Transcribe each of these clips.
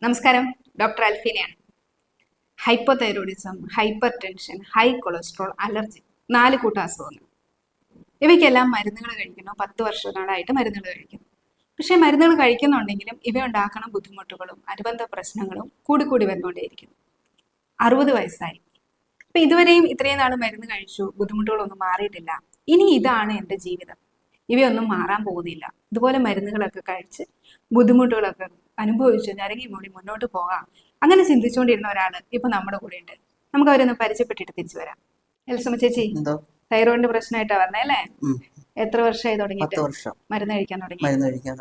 നമസ്കാരം, ഡോക്ടർ അൽഫീനയാണ്. Hypothyroidism, hypertension, high cholesterol, allergy, 4 കൂട്ടം അസുഖങ്ങൾ. ഇവയ്ക്കെല്ലാം മരുന്നുകൾ കഴിക്കുന്നു. 10 വർഷങ്ങളായിട്ട് മരുന്നുകൾ കഴിക്കുന്നു. പക്ഷേ മരുന്നുകൾ കഴിക്കുന്നുണ്ടെങ്കിലും ഇവ ഉണ്ടാക്കുന്ന ബുദ്ധിമുട്ടുകളും അനുബന്ധ പ്രശ്നങ്ങളും കൂടി വന്നുകൊണ്ടേയിരിക്കുന്നു. 60 വയസ്സായി. അപ്പൊ ഇതുവരെയും ഇത്രയും നാൾ മരുന്ന് കഴിച്ചു, ബുദ്ധിമുട്ടുകളൊന്നും മാറിയിട്ടില്ല. ഇനി ഇതാണ് എൻ്റെ ജീവിതം, ഇവയൊന്നും മാറാൻ പോകുന്നില്ല. ഇതുപോലെ മരുന്നുകളൊക്കെ കഴിച്ച് ബുദ്ധിമുട്ടുകളൊക്കെ അനുഭവിച്ച് ഞരങ്ങി മൂടി മുന്നോട്ട് പോകാം, അങ്ങനെ ചിന്തിച്ചുകൊണ്ടിരുന്ന ഒരാള് ഇപ്പൊ നമ്മുടെ കൂടെ ഉണ്ട്. നമുക്ക് അവരൊന്ന് പരിചയപ്പെട്ടിട്ട് തിരിച്ചു വരാം. എൽസമ്മ ചേച്ചി, തൈറോയിഡിന്റെ പ്രശ്നമായിട്ടാ വന്നേ അല്ലേ? എത്ര വർഷമായി തുടങ്ങിയിട്ട്? മരുന്ന് കഴിക്കാൻ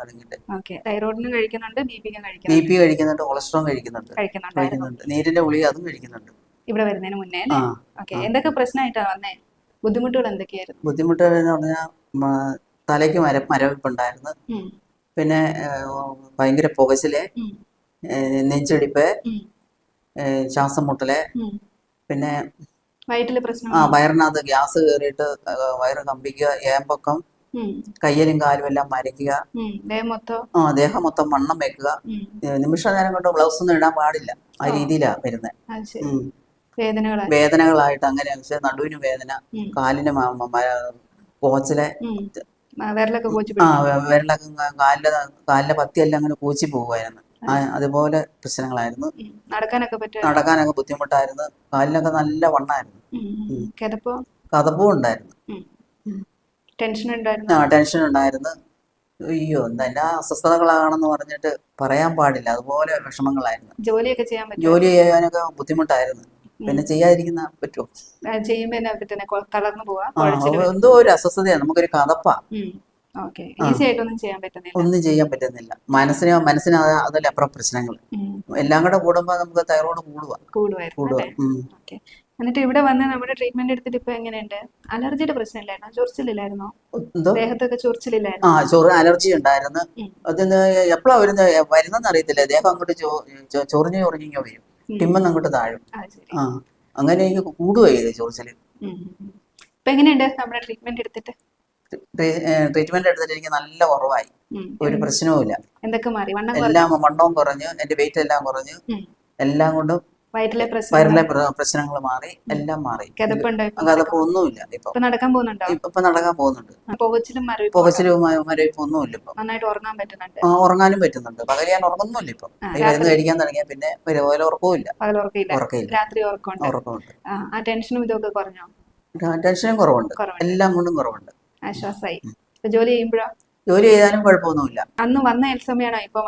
തുടങ്ങിയിട്ട്. ഓക്കെ, തൈറോയിഡിനും കഴിക്കുന്നുണ്ട്, ബി പിക്കും കഴിക്കുന്നുണ്ട്, കൊളസ്ട്രോൾ കഴിക്കുന്നുണ്ട്, നീരിന്റെ ഗുളിക അതും കഴിക്കുന്നുണ്ട്. ഇവിടെ വരുന്നതിന് മുന്നേ അല്ലേ? ഓക്കെ, എന്തൊക്കെ പ്രശ്നമായിട്ടാ വന്നേ? ബുദ്ധിമുട്ടുകൾ എന്തൊക്കെയായിരുന്നു? ബുദ്ധിമുട്ടുകൾ എന്ന് പറഞ്ഞാൽ തലയ്ക്ക് മരവിപ്പുണ്ടായിരുന്നു, പിന്നെ ഭയങ്കര പുകച്ചില്, നെഞ്ചിടിപ്പ്, ശ്വാസം മുട്ടല്, പിന്നെ വയറിനകത്ത് ഗ്യാസ് കയറിയിട്ട് വയറ് കമ്പിക്കുക, ഏമ്പക്കം, കയ്യിലും കാലും എല്ലാം മരയ്ക്കുക, ദേഹം മൊത്തം വണ്ണം വെക്കുക. നിമിഷ നേരം കൊണ്ട് ഗ്ലൗസ് ഒന്നും ഇടാൻ പാടില്ല, ആ രീതിയിലാ വരുന്നത്. വേദനകളായിട്ട് അങ്ങനെ നടുവിന് വേദന, കാലിന് പോച്ചിലെ, വിരലൊക്കെ കാലിലെ പത്തിയെല്ലാം അങ്ങനെ കൂച്ചി പോകുമായിരുന്നു. അതുപോലെ പ്രശ്നങ്ങളായിരുന്നു. നടക്കാനൊക്കെ ബുദ്ധിമുട്ടായിരുന്നു. കാലിനൊക്കെ നല്ല വണ്ണായിരുന്നു. കഥപ്പും ഉണ്ടായിരുന്നു. ടെൻഷൻ ഉണ്ടായിരുന്നു. അയ്യോ, എല്ലാ അസ്വസ്ഥതകളാണെന്ന് പറഞ്ഞിട്ട് പറയാൻ പാടില്ല, അതുപോലെ വിഷമങ്ങളായിരുന്നു. ജോലി ചെയ്യാനൊക്കെ ബുദ്ധിമുട്ടായിരുന്നു. പിന്നെ ചെയ്യാതിരിക്കുന്ന പറ്റുമോ? എന്തോ ഒരു അസ്വസ്ഥതയാണ്, നമുക്കൊരു കഥപ്പാ. ഒന്നും ചെയ്യാൻ പറ്റുന്നില്ല. മനസ്സിന് അതിലപ്പുറം പ്രശ്നങ്ങൾ എല്ലാം കൂടെ കൂടുമ്പോ നമുക്ക് തൈറോയ്ഡ് കൂടുക. എന്നിട്ട് ഇവിടെ വന്ന് നമ്മുടെ ട്രീറ്റ്മെന്റ് എടുത്തിട്ട് ഇപ്പൊ എങ്ങനെയുണ്ട്? അലർജിയുടെ പ്രശ്നമില്ലായിരുന്നോ? ചൊറിച്ചിലില്ലായിരുന്നോ? ദേഹത്തൊക്കെ ചൊറിച്ചിലില്ലായിരുന്നു? അലർജി ഉണ്ടായിരുന്നു. അതിന് എപ്പോഴാ വരുന്നെന്ന് അറിയത്തില്ല. ദേഹം അങ്ങോട്ട് ചൊറിഞ്ഞു വരും, ടിമ്മെന്ന് അങ്ങോട്ട് താഴും. അങ്ങനെ എനിക്ക് കൂടുകയോ ചെയ്തേ ചൊറിച്ചില്. ഇപ്പൊ എങ്ങനെയുണ്ട് നമ്മുടെ ട്രീറ്റ്മെന്റ് എടുത്തിട്ട്? എനിക്ക് നല്ല കുറവായി, ഒരു പ്രശ്നവുമില്ല. എന്തൊക്കെ മാറി? എല്ലാം വണ്ണവും കുറഞ്ഞു, എന്റെ വെയിറ്റ് എല്ലാം കുറഞ്ഞു, എല്ലാം കൊണ്ടും വയറിലെ പ്രശ്നങ്ങൾ മാറി, എല്ലാം മാറി. കഥപ്പ് ഒന്നുമില്ല. ഇപ്പൊ നടക്കാൻ പോകുന്നുണ്ട്. പുകച്ചിലും മരവിപ്പൊന്നുമില്ല. ഇപ്പൊ ഉറങ്ങാനും പറ്റുന്നുണ്ട്. പകല് ഞാൻ ഉറങ്ങുന്നില്ല. ഇപ്പൊ മരുന്ന് കഴിക്കാൻ തുടങ്ങിയ പിന്നെ ഒരുപോലെ ഉറക്കമില്ല. ഉറക്കമുണ്ട്. ടെൻഷനും കുറവുണ്ട്, എല്ലാം കൊണ്ടും കുറവുണ്ട്. ആശ്വാസമായി. ജോലി ചെയ്യാനും കുഴപ്പമൊന്നുമില്ല. അന്ന് വന്ന എൽസമ്മയാണോ ഇപ്പൊ?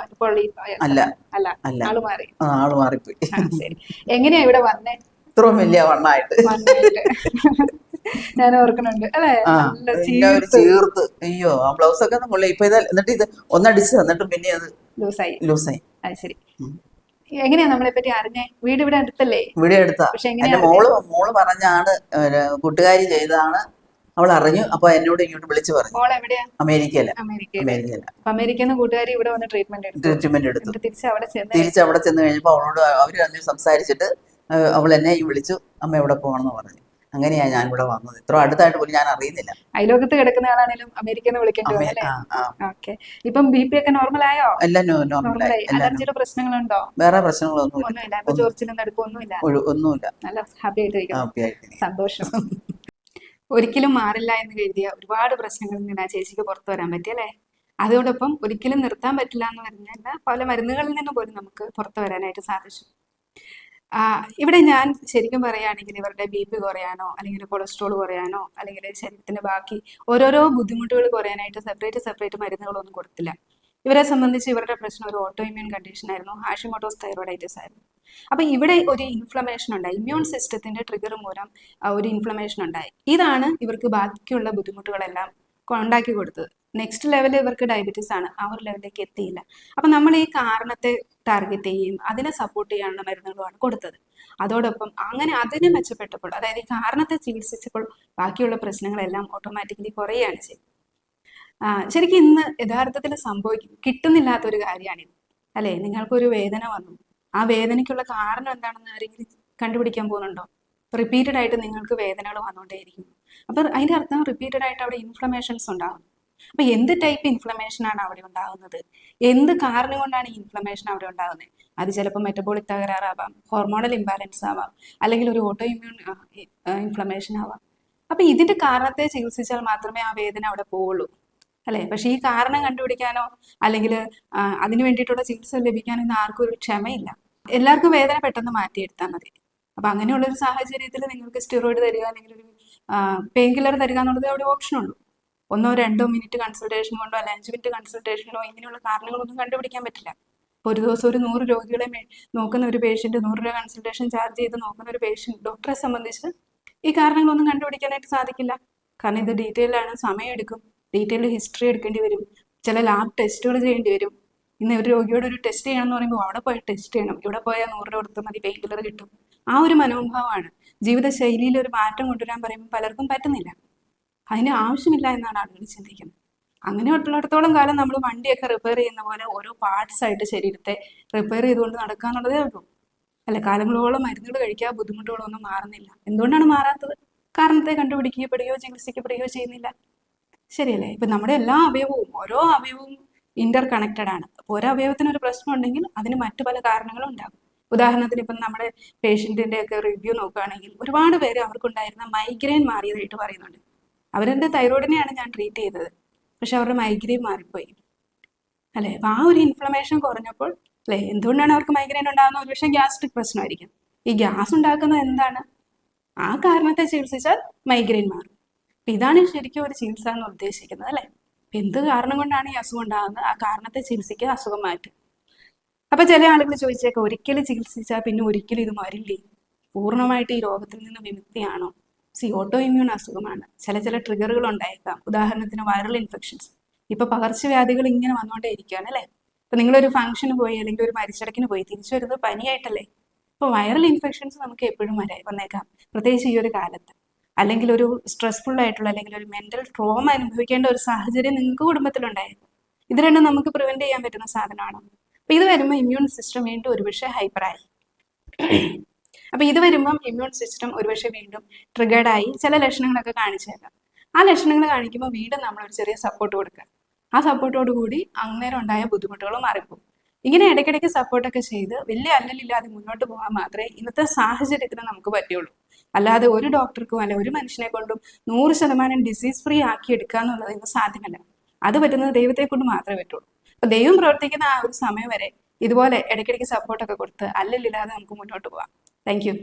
ആള് മാറിപ്പോയി. എങ്ങനെയാ ഇവിടെ വന്നേ? ഇത്രയും വലിയ വണ്ണായിട്ട് ഞാൻ ഓർക്കുന്നുണ്ട് അല്ലേ? ചീർത്ത്, അയ്യോ, ആ ബ്ലൗസ് ഒക്കെ കൊള്ളി. ഇപ്പൊ എന്നിട്ട് ഇത് ഒന്നടിച്ച് തന്നിട്ടും പിന്നെ അത് ലൂസായി. ശരി, എങ്ങനെയാ നമ്മളെ പറ്റി അറിഞ്ഞേ? വീട് ഇവിടെ അടുത്തല്ലേ? ഇവിടെ അടുത്താ. എന്റെ മോള് പറഞ്ഞാണ്, കൂട്ടുകാരി ചെയ്തതാണ്. അവൾ അറിഞ്ഞു. അപ്പൊ എന്നോട് ഇങ്ങോട്ട് വിളിച്ചു പറഞ്ഞു. അമേരിക്കയില. അമേരിക്കയിൽ നിന്ന് കൂട്ടുകാരി ഇവിടെ വന്ന് ട്രീറ്റ്മെന്റ് എടുത്തു. തിരിച്ചവിടെ ചെന്ന് കഴിഞ്ഞപ്പോ അവളോട് അവര് തന്നെ സംസാരിച്ചിട്ട് അവൾ എന്നെ വിളിച്ചു, അമ്മ എവിടെ പോകണമെന്ന് പറഞ്ഞു. അങ്ങനെയാ ഞാൻ ഇവിടെ വന്നത്. ഇത്ര അടുത്തായിട്ട് പോലും ഞാൻ അറിയുന്നില്ല. അയലോകത്ത് കിടക്കുന്ന ആളാണെങ്കിലും അമേരിക്കയിൽ നിന്ന് വിളിക്കേണ്ടി വന്നു. ഇപ്പം ബി പി ഒക്കെ നോർമൽ ആയോ? എല്ലാം നോർമലായി. അലർജിയുടെ പ്രശ്നങ്ങളുണ്ടോ? വേറെ പ്രശ്നങ്ങളൊന്നുമില്ല. ഒന്നുമില്ല. നല്ല ഹാപ്പി ആയിട്ടിരിക്കുന്നു. സന്തോഷം. ഒരിക്കലും മാറില്ല എന്ന് കരുതിയ ഒരുപാട് പ്രശ്നങ്ങളിൽ നിന്ന് ആ ചേച്ചിക്ക് പുറത്തു വരാൻ പറ്റി അല്ലേ? അതോടൊപ്പം ഒരിക്കലും നിർത്താൻ പറ്റില്ല എന്ന് പറഞ്ഞല്ല, പല മരുന്നുകളിൽ നിന്ന് പോലും നമുക്ക് പുറത്തു വരാനായിട്ട് സാധിച്ചു. ഇവിടെ ഞാൻ ശരിക്കും പറയുകയാണെങ്കിൽ ഇവരുടെ ബി പി കുറയാനോ അല്ലെങ്കിൽ കൊളസ്ട്രോൾ കുറയാനോ അല്ലെങ്കിൽ ശരീരത്തിന്റെ ബാക്കി ഓരോരോ ബുദ്ധിമുട്ടുകൾ കുറയാനായിട്ട് സെപ്പറേറ്റ് മരുന്നുകളൊന്നും കൊടുത്തില്ല. ഇവരെ സംബന്ധിച്ച് ഇവരുടെ പ്രശ്നം ഒരു ഓട്ടോ ഇമ്മ്യൂൺ കണ്ടീഷൻ ആയിരുന്നു, ഹാഷിമോട്ടോസ് തൈറോയിഡൈറ്റിസ് ആയിരുന്നു. അപ്പൊ ഇവിടെ ഒരു ഇൻഫ്ലമേഷൻ ഉണ്ടായി, ഇമ്മ്യൂൺ സിസ്റ്റത്തിന്റെ ട്രിഗർ മൂലം ഒരു ഇൻഫ്ലമേഷൻ ഉണ്ടായി. ഇതാണ് ഇവർക്ക് ബാക്കിയുള്ള ബുദ്ധിമുട്ടുകളെല്ലാം ഉണ്ടാക്കി കൊടുത്തത്. നെക്സ്റ്റ് ലെവലിൽ ഇവർക്ക് ഡയബറ്റീസ് ആണ്, ആ ഒരു ലെവലിലേക്ക് എത്തിയില്ല. അപ്പൊ നമ്മൾ ഈ കാരണത്തെ ടാർഗറ്റ് ചെയ്യുകയും അതിനെ സപ്പോർട്ട് ചെയ്യാനുള്ള മരുന്നുകളുമാണ് കൊടുത്തത്. അതോടൊപ്പം അങ്ങനെ അതിനെ മെച്ചപ്പെട്ടപ്പോൾ, അതായത് ഈ കാരണത്തെ ചികിത്സിച്ചപ്പോൾ ബാക്കിയുള്ള പ്രശ്നങ്ങളെല്ലാം ഓട്ടോമാറ്റിക്കലി കുറയുകയാണ് ചെയ്തത്. ശരിക്കും ഇന്ന് യഥാർത്ഥത്തിൽ കിട്ടുന്നില്ലാത്തൊരു കാര്യമാണിത് അല്ലേ? നിങ്ങൾക്കൊരു വേദന വന്നു, ആ വേദനയ്ക്കുള്ള കാരണം എന്താണെന്ന് ആരെങ്കിലും കണ്ടുപിടിക്കാൻ പോകുന്നുണ്ടോ? റിപ്പീറ്റഡ് ആയിട്ട് നിങ്ങൾക്ക് വേദനകൾ വന്നുകൊണ്ടേയിരിക്കും. അപ്പൊ അതിന്റെ അർത്ഥം റിപ്പീറ്റഡ് ആയിട്ട് അവിടെ ഇൻഫ്ലമേഷൻസ് ഉണ്ടാകും. അപ്പൊ എന്ത് ടൈപ്പ് ഇൻഫ്ലമേഷൻ ആണ് അവിടെ ഉണ്ടാകുന്നത്? എന്ത് കാരണം കൊണ്ടാണ് ഈ ഇൻഫ്ലമേഷൻ അവിടെ ഉണ്ടാകുന്നത്? അത് ചിലപ്പോൾ മെറ്റബോളിക് തകരാറാവാം, ഹോർമോണൽ ഇംബാലൻസ് ആവാം, അല്ലെങ്കിൽ ഒരു ഓട്ടോ ഇമ്മ്യൂൺ ഇൻഫ്ലമേഷൻ ആവാം. അപ്പൊ ഇതിന്റെ കാരണത്തെ ചികിത്സിച്ചാൽ മാത്രമേ ആ വേദന അവിടെ പോവുള്ളൂ അല്ലെ. പക്ഷെ ഈ കാരണം കണ്ടുപിടിക്കാനോ അല്ലെങ്കിൽ അതിന് വേണ്ടിയിട്ടുള്ള ചികിത്സ ലഭിക്കാനോ ഇന്ന് ആർക്കും ഒരു ക്ഷമയില്ല. എല്ലാവർക്കും വേദന പെട്ടെന്ന് മാറ്റിയെടുത്താൽ മതി. അപ്പൊ അങ്ങനെയുള്ള ഒരു സാഹചര്യത്തിൽ നിങ്ങൾക്ക് സ്റ്റിറോയിഡ് തരിക അല്ലെങ്കിൽ ഒരു പെയിൻ കില്ലർ തരിക എന്നുള്ളത് അവിടെ ഓപ്ഷൻ ഉള്ളൂ. 1-2 മിനിറ്റ് കൺസൾട്ടേഷൻ കൊണ്ടോ അല്ല 5 മിനിറ്റ് കൺസൾട്ടേഷനോ ഇങ്ങനെയുള്ള കാരണങ്ങളൊന്നും കണ്ടുപിടിക്കാൻ പറ്റില്ല. ഒരു ദിവസം ഒരു 100 രോഗികളെ നോക്കുന്ന ഒരു പേഷ്യന്റ്, 100 രൂപ കൺസൾട്ടേഷൻ ചാർജ് ചെയ്ത് നോക്കുന്ന ഒരു പേഷ്യന്റ്, ഡോക്ടറെ സംബന്ധിച്ച് ഈ കാരണങ്ങളൊന്നും കണ്ടുപിടിക്കാനായിട്ട് സാധിക്കില്ല. കാരണം ഇത് ഡീറ്റെയിൽ ആണ്, സമയമെടുക്കും, ഡീറ്റെയിൽ ഹിസ്റ്ററി എടുക്കേണ്ടി വരും, ചില ലാബ് ടെസ്റ്റുകൾ ചെയ്യേണ്ടി വരും. ഇന്ന് ഒരു രോഗിയോട് ഒരു ടെസ്റ്റ് ചെയ്യണമെന്ന് പറയുമ്പോൾ അവിടെ പോയി ടെസ്റ്റ് ചെയ്യണം, ഇവിടെ പോയാൽ 100 രൂപ കൊടുത്താൽ മതി, പെയിൻ കില്ലർ കിട്ടും. ആ ഒരു മനോഭാവമാണ്. ജീവിതശൈലിയിൽ ഒരു മാറ്റം കൊണ്ടുവരാൻ പറയുമ്പോൾ പലർക്കും പറ്റുന്നില്ല. അതിന് ആവശ്യമില്ല എന്നാണ് ആളുകൾ ചിന്തിക്കുന്നത്. അങ്ങനെ ഉള്ളിടത്തോളം കാലം നമ്മൾ വണ്ടിയൊക്കെ റിപ്പയർ ചെയ്യുന്ന പോലെ ഓരോ പാർട്സ് ആയിട്ട് ശരീരത്തെ റിപ്പയർ ചെയ്തുകൊണ്ട് നടക്കുക എന്നുള്ളതേ ഉള്ളൂ. അല്ല, കാലങ്ങളോളം മരുന്നുകൾ കഴിക്കാൻ ബുദ്ധിമുട്ടുകളൊന്നും മാറുന്നില്ല. എന്തുകൊണ്ടാണ് മാറാത്തത്? കാരണത്തെ കണ്ടുപിടിക്കപ്പെടുകയോ ചികിത്സിക്കപ്പെടുകയോ ചെയ്യുന്നില്ല. ശരിയല്ലേ? ഇപ്പൊ നമ്മുടെ എല്ലാ അവയവവും, ഓരോ അവയവവും ഇന്റർ കണക്റ്റഡ് ആണ്. അപ്പോൾ ഒരു അവയവത്തിന് ഒരു പ്രശ്നം ഉണ്ടെങ്കിൽ അതിന് മറ്റു പല കാരണങ്ങളും ഉണ്ടാകും. ഉദാഹരണത്തിന് ഇപ്പം നമ്മുടെ പേഷ്യന്റിന്റെ ഒക്കെ റിവ്യൂ നോക്കുകയാണെങ്കിൽ ഒരുപാട് പേര് അവർക്കുണ്ടായിരുന്ന മൈഗ്രെയിൻ മാറിയതായിട്ട് പറയുന്നുണ്ട്. അവരെന്റെ തൈറോയിഡിനെയാണ് ഞാൻ ട്രീറ്റ് ചെയ്തത്, പക്ഷെ അവരുടെ മൈഗ്രെയിൻ മാറിപ്പോയി അല്ലെ. അപ്പൊ ആ ഒരു ഇൻഫ്ലമേഷൻ കുറഞ്ഞപ്പോൾ അല്ലെ, എന്തുകൊണ്ടാണ് അവർക്ക് മൈഗ്രെയിൻ ഉണ്ടാകുന്നത്? ഒരു പക്ഷേ ഗ്യാസ്ട്രിക് പ്രശ്നമായിരിക്കും. ഈ ഗ്യാസ് ഉണ്ടാക്കുന്നത് എന്താണ്? ആ കാരണത്തെ ചികിത്സിച്ചാൽ മൈഗ്രെയിൻ മാറും. അപ്പൊ ഇതാണ് ശരിക്കും ഒരു ചികിത്സ എന്ന് ഉദ്ദേശിക്കുന്നത് അല്ലെ. എന്ത് കാരണം കൊണ്ടാണ് ഈ അസുഖം ഉണ്ടാകുന്നത്, ആ കാരണത്തെ ചികിത്സിക്കുക, അസുഖം മാറ്റും. അപ്പൊ ചില ആളുകൾ ചോദിച്ചേക്കാം, ഒരിക്കലും ചികിത്സിച്ചാൽ പിന്നെ ഒരിക്കലും ഇത് വരില്ലേ? പൂർണ്ണമായിട്ട് ഈ രോഗത്തിൽ നിന്ന് വിമുക്തിയാണോ? ഓട്ടോ ഇമ്മ്യൂൺ അസുഖമാണ്, ചില ട്രിഗറുകൾ ഉണ്ടായേക്കാം. ഉദാഹരണത്തിന് വൈറൽ ഇൻഫെക്ഷൻസ്. ഇപ്പൊ പകർച്ചവ്യാധികൾ ഇങ്ങനെ വന്നുകൊണ്ടേ ഇരിക്കുകയാണ് അല്ലെ. ഇപ്പൊ നിങ്ങളൊരു ഫംഗ്ഷന് പോയി അല്ലെങ്കിൽ ഒരു മരിച്ചടക്കിന് പോയി തിരിച്ചു വരുന്നത് പനിയായിട്ടല്ലേ. ഇപ്പൊ വൈറൽ ഇൻഫെക്ഷൻസ് നമുക്ക് എപ്പോഴും വന്നേക്കാം, പ്രത്യേകിച്ച് ഈ ഒരു കാലത്ത്. അല്ലെങ്കിൽ ഒരു സ്ട്രെസ്ഫുൾ ആയിട്ടുള്ള അല്ലെങ്കിൽ ഒരു മെന്റൽ ട്രോമ അനുഭവിക്കേണ്ട ഒരു സാഹചര്യം നിങ്ങൾക്ക് കുടുംബത്തിലുണ്ടായേക്കും. ഇത് രണ്ടും നമുക്ക് പ്രിവെന്റ് ചെയ്യാൻ പറ്റുന്ന സാധനമാണ്. അപ്പൊ ഇത് വരുമ്പോൾ ഇമ്മ്യൂൺ സിസ്റ്റം വീണ്ടും ഒരുപക്ഷെ ഹൈപ്പറായി. അപ്പൊ ഇത് വരുമ്പം ഇമ്മ്യൂൺ സിസ്റ്റം ഒരുപക്ഷെ വീണ്ടും ട്രിഗേർഡായി ചില ലക്ഷണങ്ങളൊക്കെ കാണിച്ചേക്കാം. ആ ലക്ഷണങ്ങൾ കാണിക്കുമ്പോൾ വീണ്ടും നമ്മൾ ഒരു ചെറിയ സപ്പോർട്ട് കൊടുക്കുക. ആ സപ്പോർട്ടോട് കൂടി അന്നേരം ഉണ്ടായ ബുദ്ധിമുട്ടുകൾ മാറിപ്പോകും. ഇങ്ങനെ ഇടയ്ക്കിടയ്ക്ക് സപ്പോർട്ടൊക്കെ ചെയ്ത് വലിയ അല്ലലില്ലാതെ മുന്നോട്ട് പോകാൻ മാത്രമേ ഇന്നത്തെ സാഹചര്യത്തിന് നമുക്ക് പറ്റുള്ളൂ. അല്ലാതെ ഒരു ഡോക്ടർക്കും അല്ലെ ഒരു മനുഷ്യനെ കൊണ്ടും 100% ഡിസീസ് ഫ്രീ ആക്കി എടുക്കുക എന്നുള്ളത് ഇന്ന് സാധ്യമല്ല. അത് പറ്റുന്നത് ദൈവത്തെ കൊണ്ട് മാത്രമേ പറ്റുള്ളൂ. അപ്പൊ ദൈവം പ്രവർത്തിക്കുന്ന ആ ഒരു സമയം വരെ ഇതുപോലെ ഇടയ്ക്കിടയ്ക്ക് സപ്പോർട്ടൊക്കെ കൊടുത്ത് അല്ലലില്ലാതെ നമുക്ക് മുന്നോട്ട് പോകാം. Thank you.